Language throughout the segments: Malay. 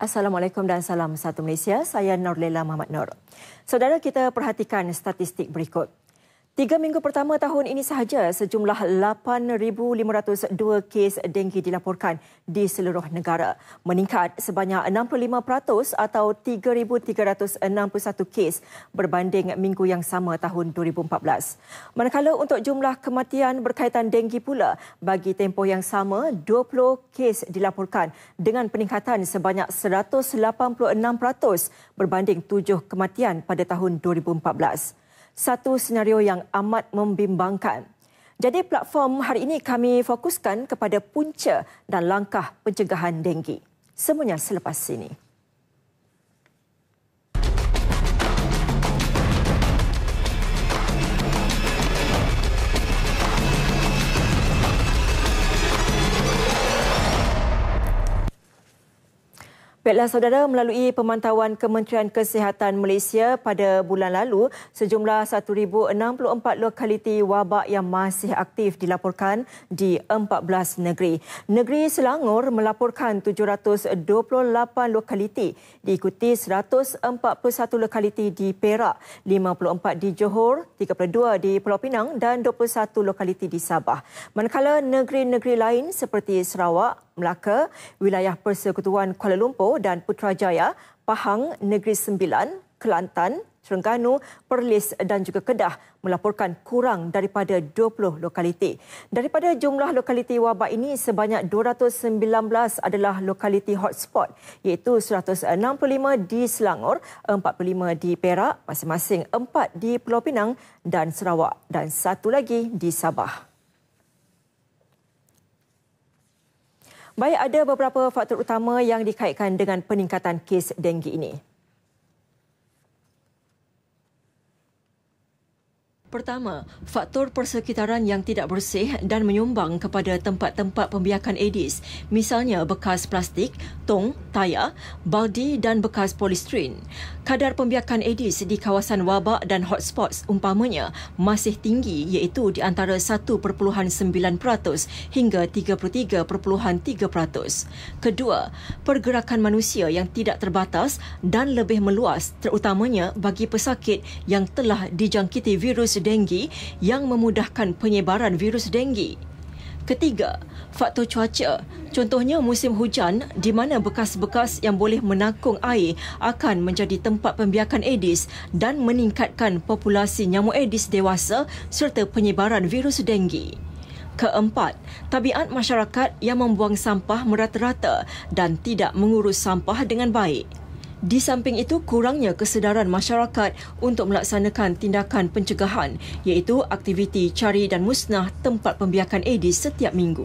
Assalamualaikum dan salam satu Malaysia. Saya Nurlela Muhammad Nur. Saudara, kita perhatikan statistik berikut. 3 minggu pertama tahun ini sahaja, sejumlah 8,502 kes denggi dilaporkan di seluruh negara, meningkat sebanyak 65% atau 3,361 kes berbanding minggu yang sama tahun 2014. Manakala untuk jumlah kematian berkaitan denggi pula, bagi tempoh yang sama, 20 kes dilaporkan dengan peningkatan sebanyak 186% berbanding 7 kematian pada tahun 2014. Satu senario yang amat membimbangkan. Jadi platform hari ini kami fokuskan kepada punca dan langkah pencegahan denggi. Semuanya selepas ini. Baiklah saudara, melalui pemantauan Kementerian Kesihatan Malaysia pada bulan lalu, sejumlah 1,064 lokaliti wabak yang masih aktif dilaporkan di 14 negeri. Negeri Selangor melaporkan 728 lokaliti, diikuti 141 lokaliti di Perak, 54 di Johor, 32 di Pulau Pinang dan 21 lokaliti di Sabah. Manakala negeri-negeri lain seperti Sarawak, Melaka, wilayah Persekutuan Kuala Lumpur dan Putrajaya, Pahang, Negeri Sembilan, Kelantan, Terengganu, Perlis dan juga Kedah melaporkan kurang daripada 20 lokaliti. Daripada jumlah lokaliti wabak ini, sebanyak 219 adalah lokaliti hotspot, iaitu 165 di Selangor, 45 di Perak, masing-masing 4 di Pulau Pinang dan Sarawak dan 1 lagi di Sabah. Baik, ada beberapa faktor utama yang dikaitkan dengan peningkatan kes denggi ini. Pertama, faktor persekitaran yang tidak bersih dan menyumbang kepada tempat-tempat pembiakan Aedes, misalnya bekas plastik, tong, tayar, baldi dan bekas polistiren. Kadar pembiakan Aedes di kawasan wabak dan hotspots umpamanya masih tinggi, iaitu di antara 1.9% hingga 33.3%. Kedua, pergerakan manusia yang tidak terbatas dan lebih meluas, terutamanya bagi pesakit yang telah dijangkiti virus denggi yang memudahkan penyebaran virus denggi. Ketiga, faktor cuaca. Contohnya musim hujan di mana bekas-bekas yang boleh menakung air akan menjadi tempat pembiakan Aedes dan meningkatkan populasi nyamuk Aedes dewasa serta penyebaran virus denggi. Keempat, tabiat masyarakat yang membuang sampah merata-rata dan tidak mengurus sampah dengan baik. Di samping itu, kurangnya kesedaran masyarakat untuk melaksanakan tindakan pencegahan, iaitu aktiviti cari dan musnah tempat pembiakan Aedes setiap minggu.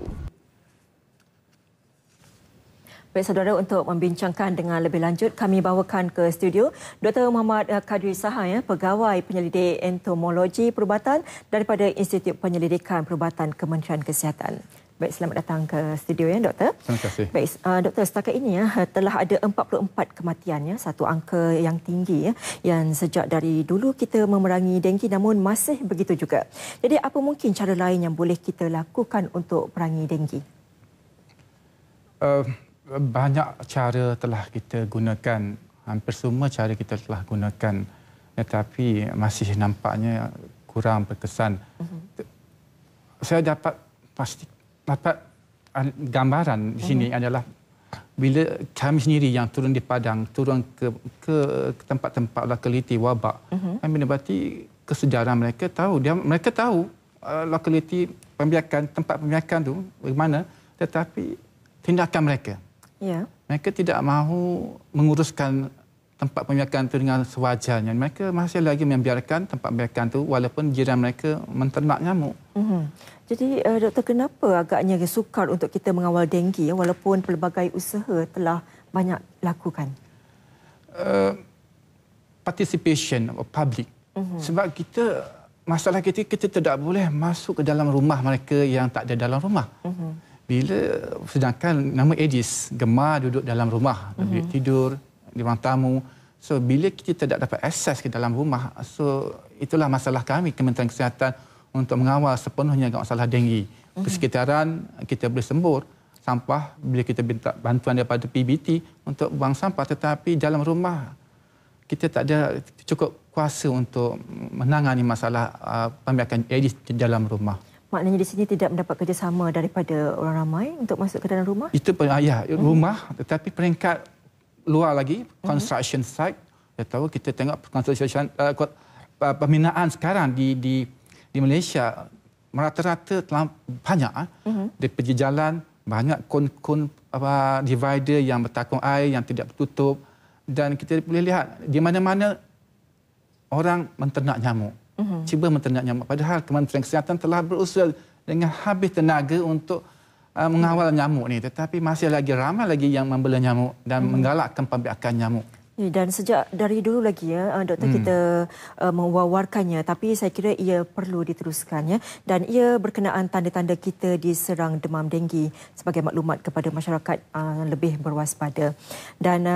Baik saudara, untuk membincangkan dengan lebih lanjut, kami bawakan ke studio Dr. Muhammad Kadri Saha, Pegawai Penyelidik Entomologi Perubatan daripada Institut Penyelidikan Perubatan Kementerian Kesihatan. Baik, selamat datang ke studio doktor. Terima kasih. Baik, doktor, setakat ini telah ada 44 kematian, satu angka yang tinggi yang sejak dari dulu kita memerangi denggi namun masih begitu juga. Jadi apa mungkin cara lain yang boleh kita lakukan untuk perangi denggi? Banyak cara telah kita gunakan, hampir semua cara kita telah gunakan, tetapi masih nampaknya kurang berkesan. Saya dapat gambaran di sini adalah bila kami sendiri yang turun di padang, turun ke tempat-tempat lokaliti wabak, kami mendapati kesedaran mereka tahu. Mereka tahu lokaliti pembiakan, tempat pembiakan itu bagaimana, tetapi tindakan mereka. Mereka tidak mahu menguruskan tempat pembiakan itu dengan sewajarnya. Mereka masih lagi membiarkan tempat pembiakan itu walaupun jiran mereka menternak nyamuk. Jadi, doktor, kenapa agaknya sukar untuk kita mengawal denggi walaupun pelbagai usaha telah banyak lakukan? Participation of public. Sebab masalah kita tidak boleh masuk ke dalam rumah mereka yang tak ada dalam rumah. Sedangkan nama Aedes gemar duduk dalam rumah, tidur di ruang tamu. So bila kita tidak dapat akses ke dalam rumah, so itulah masalah kami Kementerian Kesihatan untuk mengawal sepenuhnya masalah denggi. Kesekitaran kita boleh sembur sampah bila kita minta bantuan daripada PBT untuk buang sampah, tetapi dalam rumah kita tak ada cukup kuasa untuk menangani masalah pembiakan Aedes di dalam rumah. Maknanya di sini tidak mendapat kerjasama daripada orang ramai untuk masuk ke dalam rumah? Itu rumah, tetapi peringkat luar lagi, construction site. Saya tahu kita tengok construction pembinaan sekarang di Malaysia merata-rata banyak. Di pergi jalan banyak kon divider yang bertakung air yang tidak tertutup, dan kita boleh lihat di mana-mana orang menternak nyamuk. Cuba menternak nyamuk. Padahal Kementerian Kesihatan telah berusaha dengan habis tenaga untuk mengawal nyamuk ni, tetapi masih lagi ramai lagi yang membela nyamuk dan menggalakkan pembiakan nyamuk. Dan sejak dari dulu lagi doktor kita mewawarkannya, tapi saya kira ia perlu diteruskan dan ia berkenaan tanda-tanda kita diserang demam denggi sebagai maklumat kepada masyarakat lebih berwaspada. Dan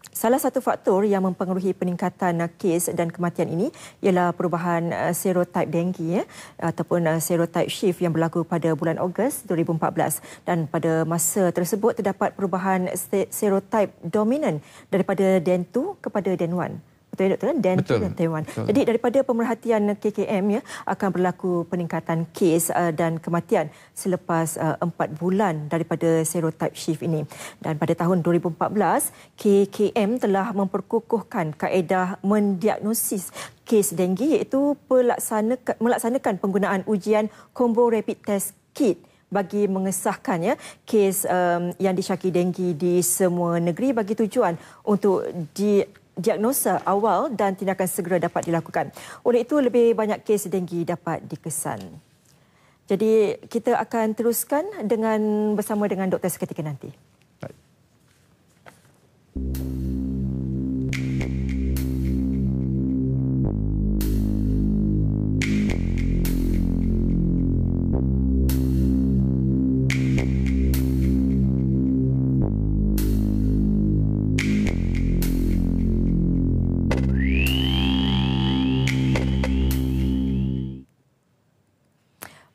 salah satu faktor yang mempengaruhi peningkatan kes dan kematian ini ialah perubahan serotype denggi ataupun serotype shift yang berlaku pada bulan Ogos 2014, dan pada masa tersebut terdapat perubahan serotype dominan daripada DEN 2 kepada DEN 1. Betul ya doktor? DEN 2 dan DEN 1. Jadi daripada pemerhatian KKM akan berlaku peningkatan kes dan kematian selepas 4 bulan daripada serotype shift ini. Dan pada tahun 2014, KKM telah memperkukuhkan kaedah mendiagnosis kes denggi, iaitu melaksanakan penggunaan ujian combo rapid test kit bagi mengesahkan kes yang disyaki denggi di semua negeri bagi tujuan untuk diagnosa awal dan tindakan segera dapat dilakukan. Oleh itu, lebih banyak kes denggi dapat dikesan. Jadi, kita akan teruskan bersama dengan doktor seketika nanti. Baik.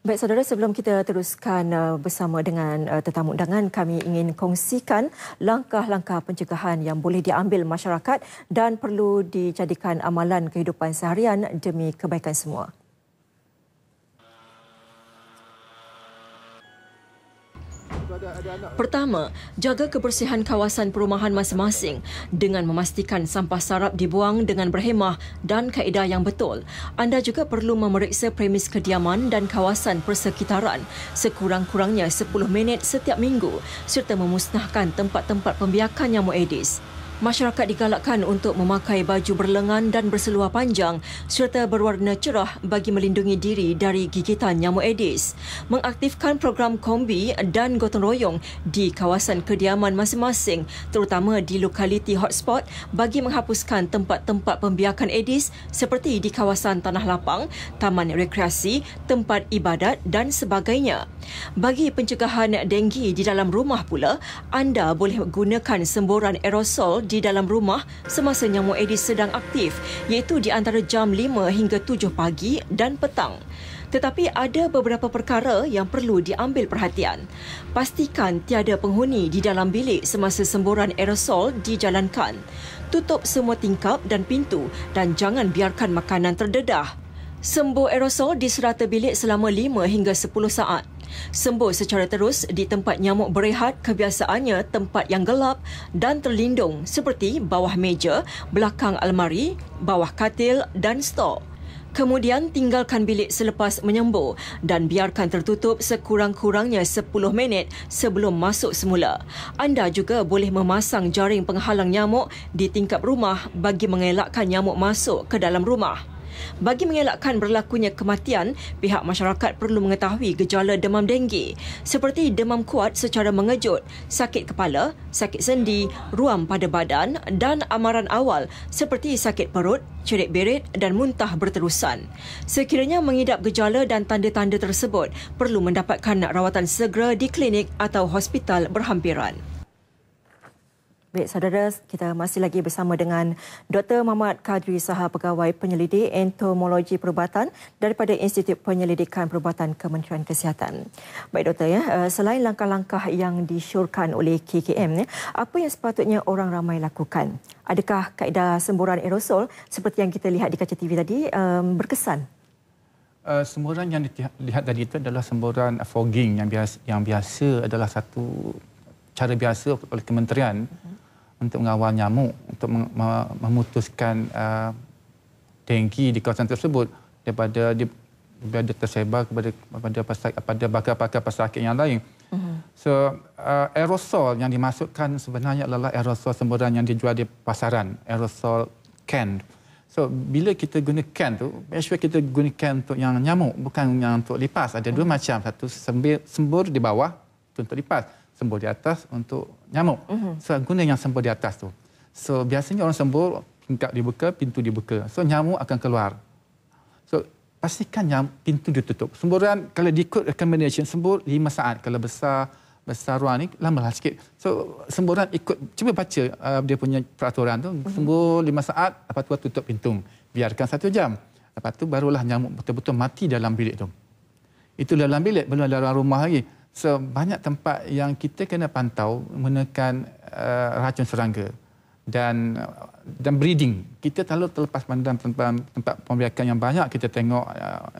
Baik saudara, sebelum kita teruskan bersama dengan tetamu undangan, kami ingin kongsikan langkah-langkah pencegahan yang boleh diambil masyarakat dan perlu dijadikan amalan kehidupan seharian demi kebaikan semua. Pertama, jaga kebersihan kawasan perumahan masing-masing dengan memastikan sampah sarap dibuang dengan berhemah dan kaedah yang betul. Anda juga perlu memeriksa premis kediaman dan kawasan persekitaran sekurang-kurangnya 10 minit setiap minggu serta memusnahkan tempat-tempat pembiakan nyamuk Aedes. Masyarakat digalakkan untuk memakai baju berlengan dan berseluar panjang serta berwarna cerah bagi melindungi diri dari gigitan nyamuk Aedes. Mengaktifkan program kombi dan gotong royong di kawasan kediaman masing-masing, terutama di lokaliti hotspot bagi menghapuskan tempat-tempat pembiakan Aedes seperti di kawasan tanah lapang, taman rekreasi, tempat ibadat dan sebagainya. Bagi pencegahan denggi di dalam rumah pula, anda boleh gunakan semburan aerosol di dalam rumah semasa nyamuk Aedes sedang aktif, iaitu di antara jam 5 hingga 7 pagi dan petang. Tetapi ada beberapa perkara yang perlu diambil perhatian. Pastikan tiada penghuni di dalam bilik semasa semburan aerosol dijalankan. Tutup semua tingkap dan pintu dan jangan biarkan makanan terdedah. Sembur aerosol di serata bilik selama 5 hingga 10 saat. Sembur secara terus di tempat nyamuk berehat, kebiasaannya tempat yang gelap dan terlindung seperti bawah meja, belakang almari, bawah katil dan stok. Kemudian tinggalkan bilik selepas menyembur dan biarkan tertutup sekurang-kurangnya 10 minit sebelum masuk semula. Anda juga boleh memasang jaring penghalang nyamuk di tingkap rumah bagi mengelakkan nyamuk masuk ke dalam rumah. Bagi mengelakkan berlakunya kematian, pihak masyarakat perlu mengetahui gejala demam denggi seperti demam kuat secara mengejut, sakit kepala, sakit sendi, ruam pada badan dan amaran awal seperti sakit perut, cerit-berit dan muntah berterusan. Sekiranya mengidap gejala dan tanda-tanda tersebut, perlu mendapatkan rawatan segera di klinik atau hospital berhampiran. Baik, saudara, kita masih lagi bersama dengan Dr. Muhammad Kadri Saha, Pegawai Penyelidik Entomologi Perubatan daripada Institut Penyelidikan Perubatan Kementerian Kesihatan. Baik, Doktor, selain langkah-langkah yang disyorkan oleh KKM, apa yang sepatutnya orang ramai lakukan? Adakah kaedah semburan aerosol seperti yang kita lihat di kaca TV tadi berkesan? Semburan yang dilihat tadi itu adalah semburan fogging yang biasa adalah satu cara biasa oleh kementerian untuk mengawal nyamuk, untuk memutuskan denggi di kawasan tersebut daripada tersebar kepada bakal-bakal pesakit yang lain. So, aerosol yang dimasukkan sebenarnya adalah aerosol semburan yang dijual di pasaran, aerosol can. So, bila kita guna can tu, make sure kita guna can untuk yang nyamuk, bukan yang untuk lipas. Ada dua macam, satu sembur di bawah untuk lipas, sembur di atas untuk nyamuk. So, guna yang sembur di atas tu. So, biasanya orang sembur, tingkap dibuka, pintu dibuka. So, nyamuk akan keluar. So, pastikan pintu ditutup. Semburan, kalau diikut recommendation, sembur 5 saat. Kalau besar ruang ni, lambalah sikit. So, semburan ikut, cuba baca dia punya peraturan tu. Sembur 5 saat, lepas tu tutup pintu. Biarkan 1 jam. Lepas tu barulah nyamuk betul-betul mati dalam bilik tu. Itu dalam bilik, belum dalam rumah lagi. So, banyak tempat yang kita kena pantau menggunakan racun serangga dan breeding. Kita selalu terlepas pandang tempat pembiakan yang banyak kita tengok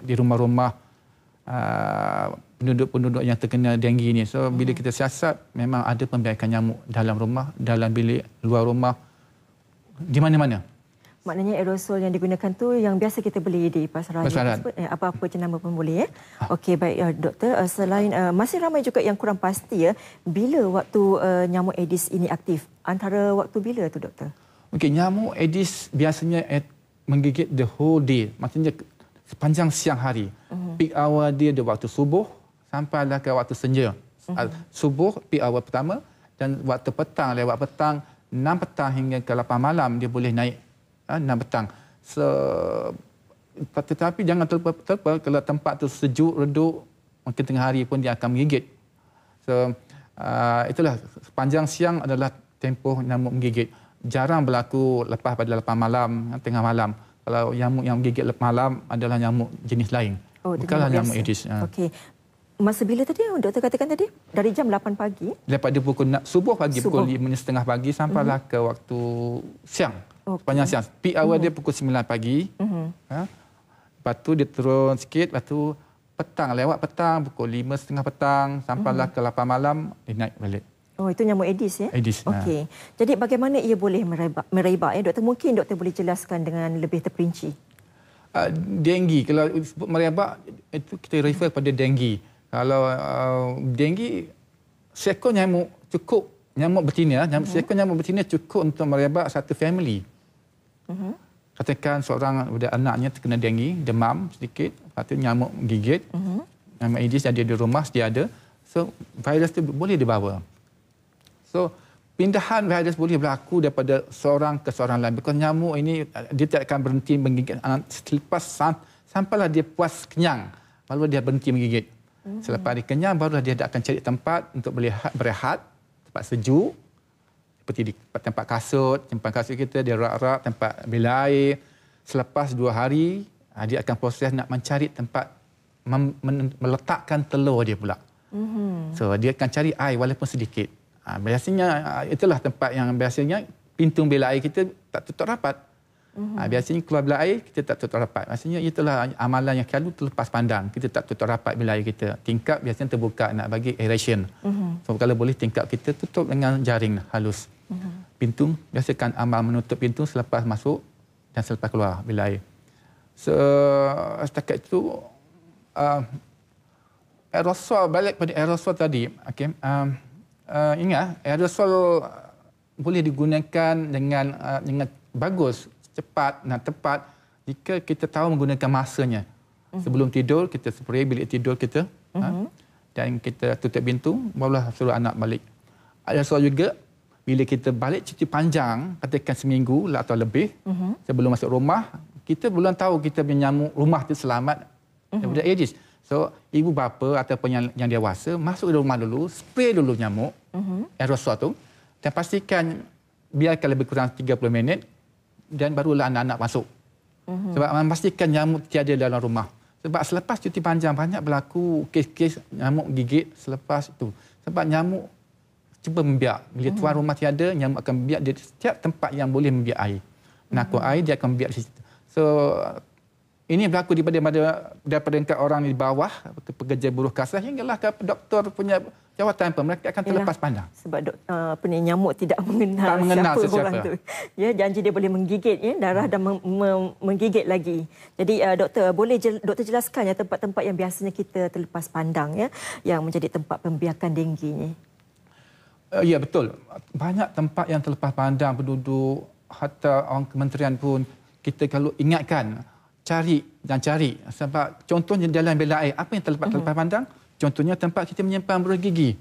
di rumah-rumah penduduk-penduduk yang terkena denggi ni. So, bila kita siasat, memang ada pembiakan nyamuk dalam rumah, dalam bilik, luar rumah, di mana-mana. Maknanya aerosol yang digunakan tu yang biasa kita beli di pasaran. Apa-apa jenama pun boleh. Okey, baik, Doktor. Selain masih ramai juga yang kurang pasti bila waktu nyamuk Aedes ini aktif. Antara waktu bila tu, Doktor? Okey, nyamuk Aedes biasanya menggigit the whole day. Maksudnya sepanjang siang hari. Peak hour dia waktu subuh sampailah ke waktu senja. Subuh peak hour pertama, dan waktu petang, lewat petang 6 petang hingga ke 8 malam dia boleh naik 6 petang. So, tetapi jangan terlupa kalau tempat tu sejuk, redup, mungkin tengah hari pun dia akan menggigit. So, itulah sepanjang siang adalah tempoh nyamuk menggigit. Jarang berlaku lepas pada 8 malam, tengah malam. Kalau nyamuk yang menggigit lepas malam adalah nyamuk jenis lain. Bukanlah nyamuk Aedes. Okey. Masa bila tadi Doktor katakan tadi? Dari jam 8 pagi? Daripada pukul subuh pagi, pukul 5.30 pagi sampailah ke waktu siang. Sepanjang siang. Peak hour dia pukul 9 pagi. Lepas tu dia turun sikit. Lepas tu petang, lewat petang, pukul 5.30 petang sampailah ke 8 malam, dia naik balik. Oh, itu nyamuk Aedes ya? Aedes. Okey. Jadi bagaimana ia boleh merebak Doktor? Mungkin Doktor boleh jelaskan dengan lebih terperinci. Denggi. Kalau sebut merebak, itu kita refer pada denggi. Kalau denggi, seekor nyamuk cukup, nyamuk betina, seekor nyamuk betina cukup untuk merebak satu family. Katakan seorang anaknya terkena denggi, demam sedikit, lepas tu nyamuk gigit, nyamuk Aedes ada di rumah, dia ada. So, virus tu boleh dibawa. So, pindahan virus boleh berlaku daripada seorang ke seorang lain. Because nyamuk ini, dia tak akan berhenti menggigit selepas sampailah dia puas kenyang, baru dia berhenti menggigit. Selepas dia kenyang, barulah dia akan cari tempat untuk berehat, tempat sejuk, seperti di tempat kasut, kita, dia rak-rak, tempat bilik air. Selepas 2 hari, dia akan proses nak mencari tempat meletakkan telur dia pula. So, dia akan cari air walaupun sedikit. Biasanya, itulah tempat yang biasanya pintu bilik air kita tak tutup rapat. Biasanya keluar bilik air, kita tak tutup rapat. Maksudnya itulah amalan yang selalu terlepas pandang. Kita tak tutup rapat bilik air kita. Tingkap biasanya terbuka nak bagi aeration. So, kalau boleh tingkap kita tutup dengan jaring halus. Pintu, biasakan amal menutup pintu selepas masuk dan selepas keluar bilik air. So, setakat itu, aerosol, balik pada aerosol tadi. Okay. Ingat, aerosol boleh digunakan dengan bagus, cepat dan tepat jika kita tahu menggunakan masanya. Sebelum tidur, kita spray bilik tidur kita dan kita tutup pintu, barulah suruh anak balik. Aerosol juga, bila kita balik cuti panjang, katakan seminggu atau lebih, sebelum masuk rumah, kita belum tahu kita punya nyamuk rumah itu selamat daripada Aedes. So, ibu bapa ataupun yang dewasa masuk ke rumah dulu, spray dulu nyamuk, aerosol tu, dan pastikan biarkan lebih kurang 30 minit dan barulah anak-anak masuk. Sebab memastikan nyamuk tiada dalam rumah. Sebab selepas cuti panjang banyak berlaku kes-kes nyamuk gigit selepas itu. Sebab nyamuk cuba membiak. Bila tuan rumah tiada, nyamuk akan membiak di setiap tempat yang boleh membiak air. Menakut air, dia akan membiak di situ. So, ini berlaku daripada orang di bawah, pekerja buruh kasar, hinggalah ke doktor punya jawatan pun, mereka akan terlepas pandang. Sebab nyamuk tidak mengenal siapa orang tu. Ya, janji dia boleh menggigit darah dan menggigit lagi. Jadi doktor, boleh doktor jelaskan ya tempat-tempat yang biasanya kita terlepas pandang ya, yang menjadi tempat pembiakan denggi ni. Ya, betul. Banyak tempat yang terlepas pandang penduduk, hatta orang kementerian pun kita kalau ingatkan cari. Sebab contohnya dalam bilik air, apa yang terlepas pandang? Contohnya tempat kita menyimpan buruh gigi.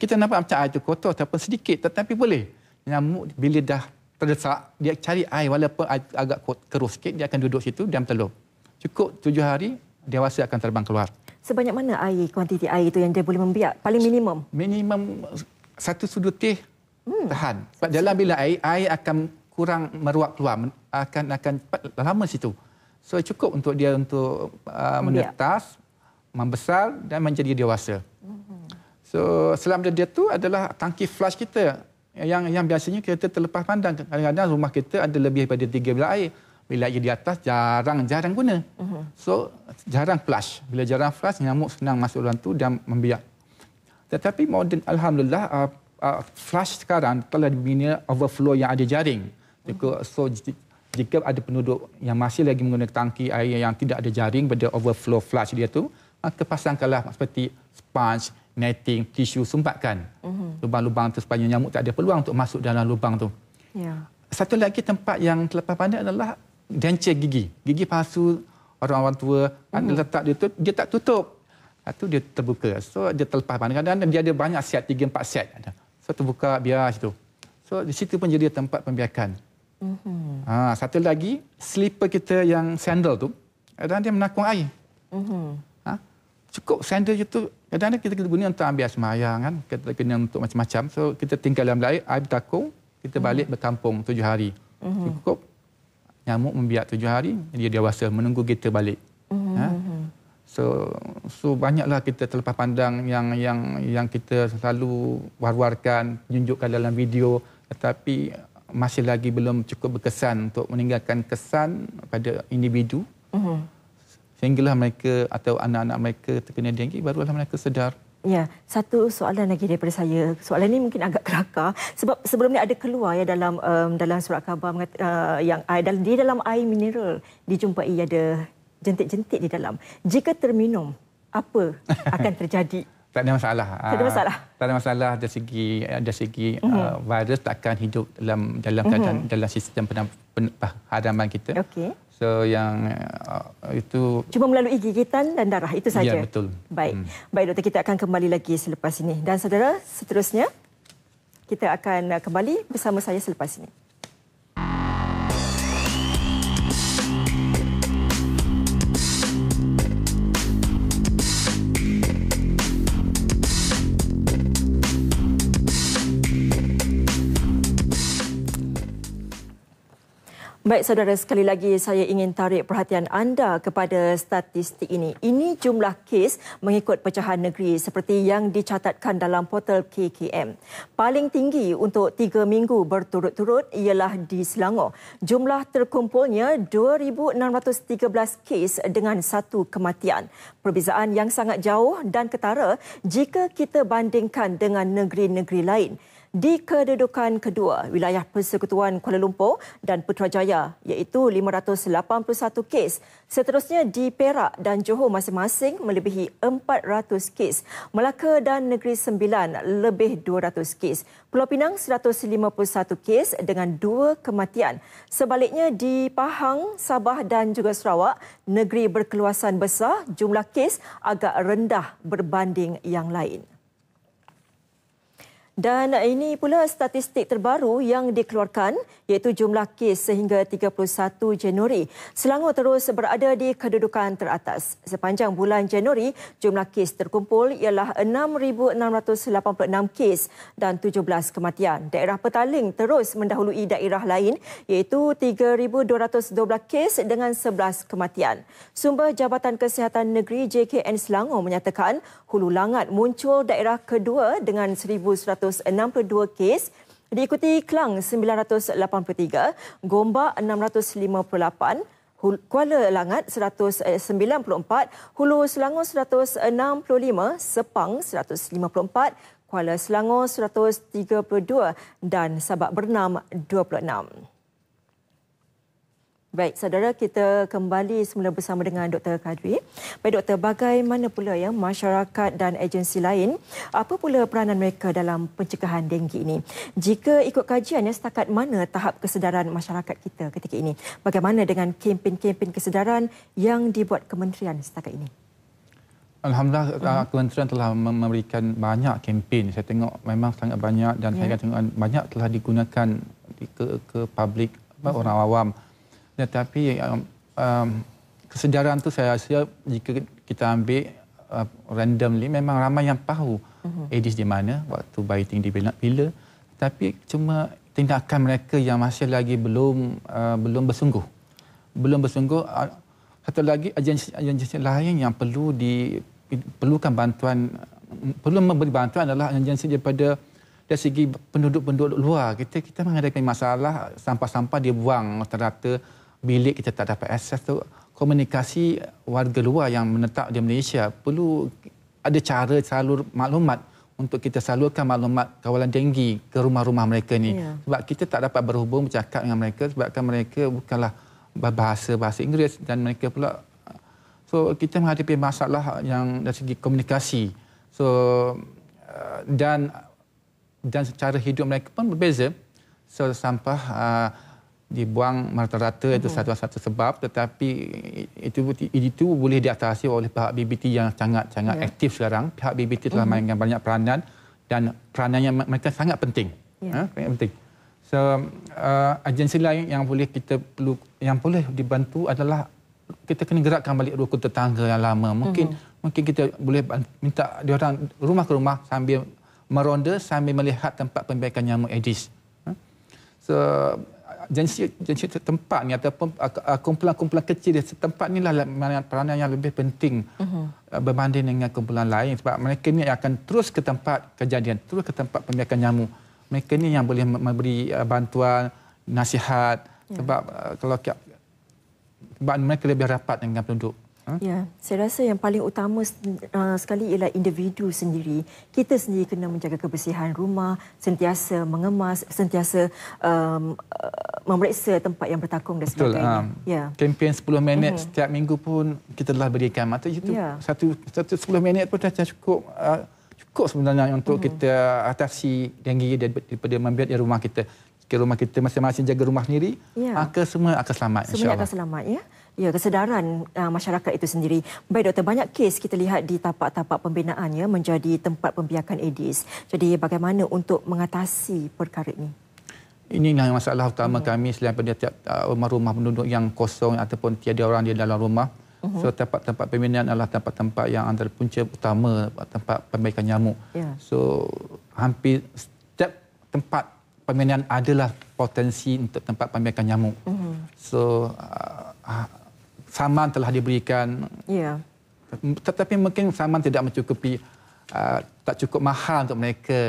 Kita nampak macam air itu kotor ataupun sedikit, tetapi boleh. Nyamuk bila dah terdesak, dia cari air walaupun agak keruh sikit, dia akan duduk situ dan bertelur. Cukup 7 hari, dewasa akan terbang keluar. Sebanyak mana kuantiti air itu yang dia boleh membiak? Paling minimum? Minimum 1 sudu teh tahan. Sebab dalam bilik air akan kurang meruap keluar, akan lama situ. So cukup untuk dia menetas, membesar dan menjadi dewasa. So selama dia tu adalah tangki flush kita yang biasanya kita terlepas pandang. Kadang-kadang rumah kita ada lebih daripada 3 bilik air. Bilik air di atas jarang guna. So jarang flush. Bila jarang flush, nyamuk senang masuk dalam tu dan membiak. Tetapi moden, alhamdulillah, flush sekarang telah dibina overflow yang ada jaring. So jika ada penduduk yang masih lagi menggunakan tangki air yang tidak ada jaring pada overflow flush dia tu, maka pasangkanlah seperti sponge, netting, tisu, sumpatkan lubang-lubang tu supaya nyamuk tak ada peluang untuk masuk dalam lubang tu. Ya. Satu lagi tempat yang terlepas pandang adalah denture gigi. Gigi palsu orang-orang tua letak dia tu, dia tak tutup. Itu dia terbuka. So dia terlepas pandang. Kadang-kadang dia ada banyak set, 3-4 set. So terbuka biar situ. So di situ pun jadi tempat pembiakan. Satu lagi, slipper kita yang sandal tu, kadang-kadang dia menakung air. Cukup sandal itu, kadang-kadang kita guna untuk ambil semayang, kan? Kita guna untuk macam-macam. So kita tinggal dalam air bertakung, kita balik berkampung 7 hari. Cukup nyamuk membiak 7 hari, dia dewasa menunggu kita balik. So banyaklah kita terlepas pandang yang kita selalu war-warkan, tunjukkan dalam video, tetapi masih lagi belum cukup berkesan untuk meninggalkan kesan pada individu. Sehinggalah mereka atau anak-anak mereka terkena denggi, barulah mereka sedar. Ya, satu soalan lagi daripada saya. Soalan ini mungkin agak kelakar sebab sebelum ni ada keluar ya dalam surat khabar yang di dalam air mineral dijumpai ada jentik-jentik di dalam. Jika terminum, apa akan terjadi? Tak ada masalah. Tak ada masalah. Tak ada masalah dari segi virus takkan hidup dalam sistem penghadaman kita. Okey. So yang itu cuma melalui gigitan dan darah itu saja. Ya, betul. Baik. Baik doktor, kita akan kembali lagi selepas ini. Dan saudara, seterusnya kita akan kembali bersama saya selepas ini. Baik saudara, sekali lagi saya ingin tarik perhatian anda kepada statistik ini. Ini jumlah kes mengikut pecahan negeri seperti yang dicatatkan dalam portal KKM. Paling tinggi untuk 3 minggu berturut-turut ialah di Selangor. Jumlah terkumpulnya 2,613 kes dengan 1 kematian. Perbezaan yang sangat jauh dan ketara jika kita bandingkan dengan negeri-negeri lain. Di kedudukan kedua, wilayah Persekutuan Kuala Lumpur dan Putrajaya iaitu 581 kes. Seterusnya di Perak dan Johor masing-masing melebihi 400 kes. Melaka dan Negeri Sembilan lebih 200 kes. Pulau Pinang 151 kes dengan 2 kematian. Sebaliknya di Pahang, Sabah dan juga Sarawak, negeri berkeluasan besar, jumlah kes agak rendah berbanding yang lain. Dan ini pula statistik terbaru yang dikeluarkan iaitu jumlah kes sehingga 31 Januari. Selangor terus berada di kedudukan teratas. Sepanjang bulan Januari, jumlah kes terkumpul ialah 6,686 kes dan 17 kematian. Daerah Petaling terus mendahului daerah lain iaitu 3,212 kes dengan 11 kematian. Sumber Jabatan Kesihatan Negeri JKN Selangor menyatakan Hulu Langat muncul daerah kedua dengan 1,162 kes, diikuti Klang 983, Gombak 658, Kuala Langat 194, Hulu Selangor 165, Sepang 154, Kuala Selangor 132 dan Sabak Bernam 26. Baik, saudara, kita kembali semula bersama dengan Dr. Kadri. Baik, Doktor, bagaimana pula ya masyarakat dan agensi lain, apa pula peranan mereka dalam pencegahan denggi ini? Jika ikut kajian, setakat mana tahap kesedaran masyarakat kita ketika ini? Bagaimana dengan kempen-kempen kesedaran yang dibuat kementerian setakat ini? Alhamdulillah, kementerian telah memberikan banyak kempen. Saya tengok memang sangat banyak dan saya tengok banyak telah digunakan ke publik, orang awam. Tetapi kesedaran tu saya rasa jika kita ambil randomly memang ramai yang tahu Aedes di mana, waktu biting di bila, tapi cuma tindakan mereka yang masih lagi belum bersungguh. Satu lagi agensi lain yang perlukan bantuan, perlu memberi bantuan adalah agensi daripada dari segi penduduk-penduduk luar. Kita menghadapi masalah sampah-sampah dibuang rata-rata, bilik kita tak dapat akses tu. Komunikasi warga luar yang menetap di Malaysia perlu ada cara salur maklumat untuk kita salurkan maklumat kawalan denggi ke rumah-rumah mereka ni. Sebab kita tak dapat berhubung bercakap dengan mereka sebabkan mereka bukanlah bahasa Inggeris dan mereka pula. So kita menghadapi masalah yang dari segi komunikasi. So dan cara hidup mereka pun berbeza. So sampah dibuang rata-rata itu satu sebab, tetapi itu boleh diatasi oleh pihak BBT yang sangat aktif sekarang. Pihak BBT telah mainkan banyak peranan dan peranannya mereka sangat penting. Penting. So agensi lain yang boleh dibantu adalah kita kena gerakkan balik rukun tetangga yang lama. Mungkin kita boleh minta diorang rumah ke rumah sambil meronda sambil melihat tempat pembiakan nyamuk Aedes. So agensi tempat ni ataupun kumpulan-kumpulan kecil di setempat ni lah peranan yang lebih penting berbanding dengan kumpulan lain, sebab mereka ni akan terus ke tempat kejadian, terus ke tempat pembiakan nyamuk. Mereka ni yang boleh memberi bantuan, nasihat, sebab sebab mereka lebih rapat dengan penduduk. Ya, saya rasa yang paling utama sekali ialah individu sendiri. Kita sendiri kena menjaga kebersihan rumah, sentiasa mengemas, sentiasa memeriksa tempat yang bertakung dan sebagainya. Ya. Kempen 10 minit setiap minggu pun kita telah berikan. Maksudnya itu satu 10 minit pun dah cukup sebenarnya untuk kita atasi denggi daripada membiak di rumah kita. Jika rumah kita masing-masing jaga rumah sendiri, maka semua akan selamat, insya-Allah. Semua akan selamat, ya. Ya, kesedaran masyarakat itu sendiri. Baik, Doktor, banyak kes kita lihat di tapak-tapak pembinaan menjadi tempat pembiakan Aedes. Jadi bagaimana untuk mengatasi perkara ini? Inilah masalah utama kami selain pada tiap rumah-rumah penduduk yang kosong ataupun tiada orang di dalam rumah. So tempat-tempat pembinaan adalah tempat-tempat yang antara punca utama tempat pembiakan nyamuk. So hampir setiap tempat pembinaan adalah potensi untuk tempat pembiakan nyamuk. So saman telah diberikan, tetapi mungkin saman tidak mencukupi, tak cukup mahal untuk mereka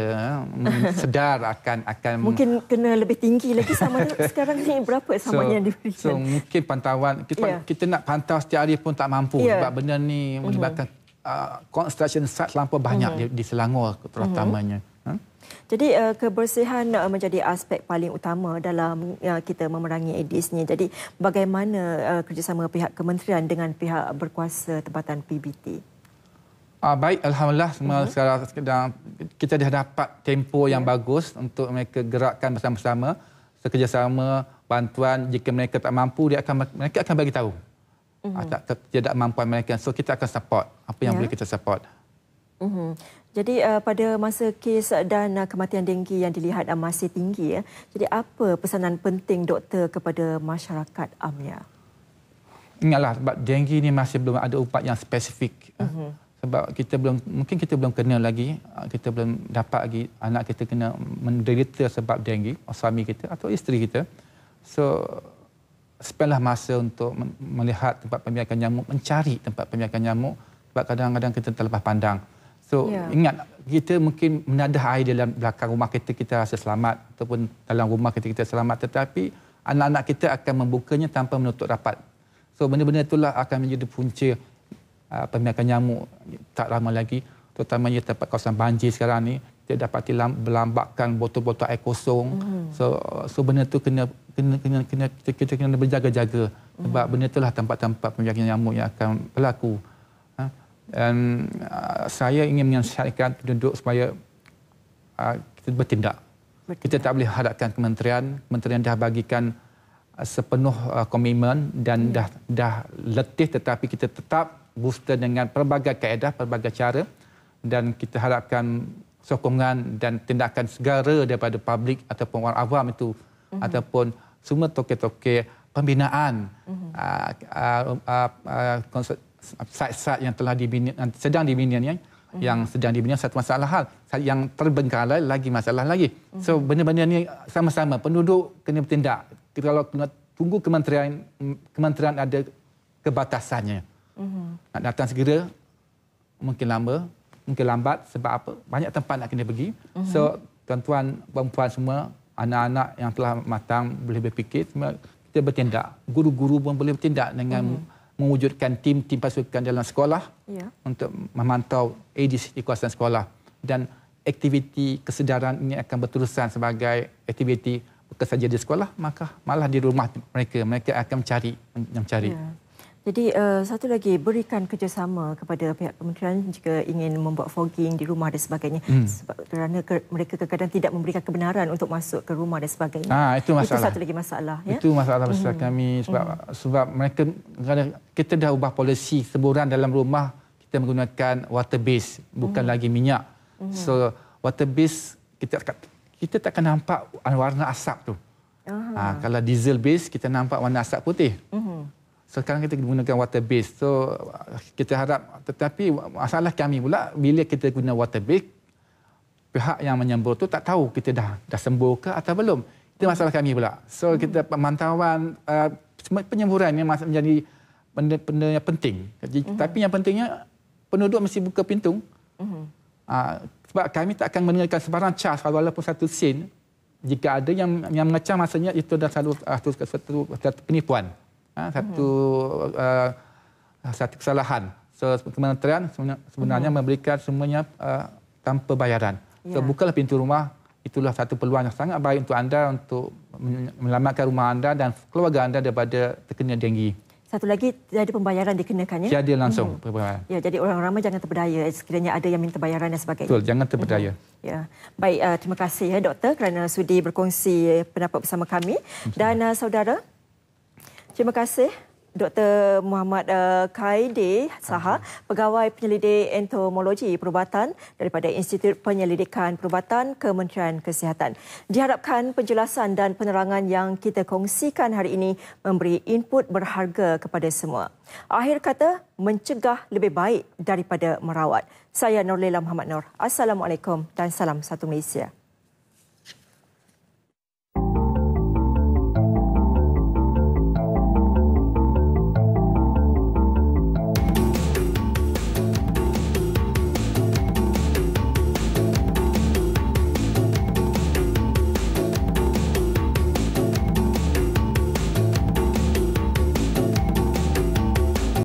sedar akan mungkin kena lebih tinggi lagi saman. Sekarang ni berapa saman yang diberikan? So mungkin pantauan kita nak pantau setiap hari pun tak mampu sebab benda ni melibatkan construction site terlampau banyak di Selangor terutamanya. Jadi kebersihan menjadi aspek paling utama dalam kita memerangi Aedes ni. Jadi bagaimana kerjasama pihak kementerian dengan pihak berkuasa tempatan PBT? Baik, alhamdulillah semua sekarang kita dah dapat tempo yang bagus untuk mereka gerakkan bersama-sama, kerjasama, bantuan. Jika mereka tak mampu, mereka akan bagi tahu ketidakmampuan mereka. So kita akan support apa yang boleh kita support. Jadi pada masa kes dan kematian denggi yang dilihat masih tinggi, jadi apa pesanan penting doktor kepada masyarakat amnya? Ingatlah, sebab denggi ni masih belum ada ubat yang spesifik. Sebab mungkin kita belum kena lagi, kita belum dapat lagi anak kita kena menderita sebab denggi, suami kita atau isteri kita. So, spendlah masa untuk melihat tempat pembiakan nyamuk, mencari tempat pembiakan nyamuk, sebab kadang-kadang kita terlepas pandang. So, ingat, kita mungkin menadah air dalam belakang rumah kita, kita rasa selamat, ataupun dalam rumah kita selamat, tetapi anak-anak kita akan membukanya tanpa menutup rapat. So, benda-benda itulah akan menjadi punca pembiakan nyamuk tak lama lagi, terutamanya tempat kawasan banjir sekarang ni, kita dapati berlambakan botol-botol air kosong. So benda tu kita kena berjaga-jaga, sebab benda itulah tempat-tempat pembiakan nyamuk yang akan berlaku. Dan saya ingin menasihatkan penduduk supaya kita bertindak. Kita tak boleh hadapkan kementerian dah bagikan sepenuh komitmen dan dah letih, tetapi kita tetap booster dengan pelbagai kaedah, pelbagai cara, dan kita harapkan sokongan dan tindakan segera daripada publik ataupun orang awam itu, ataupun semua tokoh-tokoh pembinaan, site-site yang telah sedang dibina ni, yang sedang dibina satu masalah hal, yang terbengkalai lagi masalah lagi. So benda-benda ni sama-sama penduduk kena bertindak. Kalau tunggu kementerian ada kebatasannya. Nak datang segera mungkin lambat, sebab apa? Banyak tempat nak kena pergi. So tuan-tuan, puan-puan semua, anak-anak yang telah matang boleh berfikir, kita bertindak. Guru-guru pun boleh bertindak dengan mewujudkan tim-tim pasukan dalam sekolah untuk memantau ADS di kawasan sekolah. Dan aktiviti kesedaran ini akan berterusan sebagai aktiviti bukan saja di sekolah, maka malah di rumah mereka akan mencari. Jadi satu lagi, berikan kerjasama kepada pihak kementerian jika ingin membuat fogging di rumah dan sebagainya. Sebab kerana mereka kadang-kadang tidak memberikan kebenaran untuk masuk ke rumah dan sebagainya. Itu masalah. Itu satu lagi masalah. Itu masalah besar kami, sebab mereka, kita dah ubah polisi seburan dalam rumah, kita menggunakan water base, bukan lagi minyak. So water base, kita takkan nampak warna asap tu. Kalau diesel base, kita nampak warna asap putih. Sekarang kita gunakan water base. So kita harap, tetapi masalah kami pula bila kita guna water base, pihak yang menyembur tu tak tahu kita dah sembuh ke atau belum. Itu masalah kami pula. So kita pemantauan penyemburan ini menjadi benda yang penting. Tapi yang pentingnya penduduk mesti buka pintu. Sebab kami tak akan mengenakan sebarang cas walaupun satu sen. Jika ada yang mengecam, maksudnya itu adalah satu penipuan. Satu kesalahan. So kementerian sebenarnya memberikan semuanya tanpa bayaran. So bukalah pintu rumah, itulah satu peluang yang sangat baik untuk anda untuk menyelamatkan rumah anda dan keluarga anda daripada terkena denggi. Satu lagi, tiada pembayaran dikenakannya. Tiada langsung pembayaran. Ya, jadi orang ramai jangan terberdaya sekiranya ada yang minta bayaran dan sebagainya. Betul, jangan terberdaya. Ya. Baik, terima kasih doktor kerana sudi berkongsi pendapat bersama kami. Dan saudara, terima kasih Dr. Muhammad Khairil Saha, Pegawai Penyelidik Entomologi Perubatan daripada Institut Penyelidikan Perubatan Kementerian Kesihatan. Diharapkan penjelasan dan penerangan yang kita kongsikan hari ini memberi input berharga kepada semua. Akhir kata, mencegah lebih baik daripada merawat. Saya Nurlela Muhammad Nur. Assalamualaikum dan salam satu Malaysia.